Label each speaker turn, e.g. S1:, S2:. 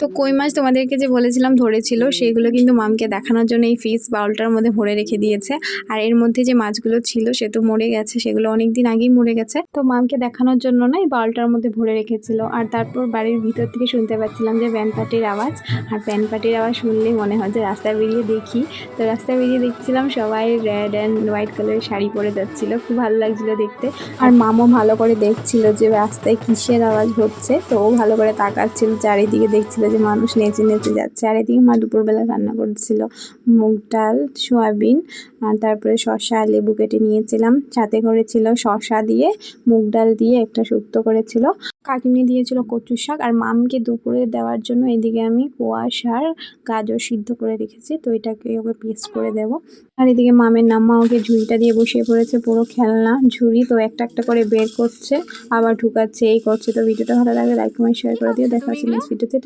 S1: তো কই মাছ তোমাদেরকে যে বলেছিলাম ধরেছিল, সেগুলো কিন্তু মামকে দেখানোর জন্য এই ফিশ বাউলটার মধ্যে ভরে রেখে দিয়েছে। আর এর মধ্যে যে মাছগুলো ছিল সে তো মরে গেছে, সেগুলো অনেকদিন আগেই মরে গেছে। তো মামকে দেখানোর জন্য না এই বাউলটার মধ্যে ভরে রেখেছিল। আর তারপর বাড়ির ভিতর থেকে শুনতে পাচ্ছিলাম যে ব্যান্ড পার্টির আওয়াজ। আর ব্যান্ড পার্টির আওয়াজ শুনলেই মনে হয় যে রাস্তায় বেরিয়ে দেখি। তো রাস্তায় বেরিয়ে দেখছিলাম সবাই রেড অ্যান্ড হোয়াইট কালারের শাড়ি পরে যাচ্ছিল, খুব ভালো লাগছিল দেখতে। আর মামও ভালো করে দেখছিল যে রাস্তায় কিসের আওয়াজ হচ্ছে, তো ও ভালো করে তাকাচ্ছিল চারিদিকে, দেখছিল যে মানুষ নেচে নেচে যাচ্ছে। আর এদিকে মা দুপুরবেলা রান্না করছিল মুগ ডাল, সয়াবিন, আর তারপরে শসা লেবু কেটে নিয়েছিলাম, সাথে করেছিল শসা দিয়ে মুগ ডাল দিয়ে একটা শুক্তো করেছিল। কাকিনি দিয়েছিল কচু শাক। আর মামকে দুপুরে দেওয়ার জন্য এদিকে আমি কোয়াশ আর গাজর সিদ্ধ করে রেখেছি, তো এটাকে ওকে পেস্ট করে দেব। আর এদিকে মামের নাম্মা ওকে ঝুড়িটা দিয়ে বসিয়ে পড়েছে, পুরো খেলনা ঝুড়ি, তো একটা একটা করে বের করছে আবার ঢুকাচ্ছে, এই করছে। তো ভিডিওটা ভালো লাগে লাইক কমেন্ট শেয়ার করে দিও। দেখা হচ্ছে নেক্সট ভিডিওতে।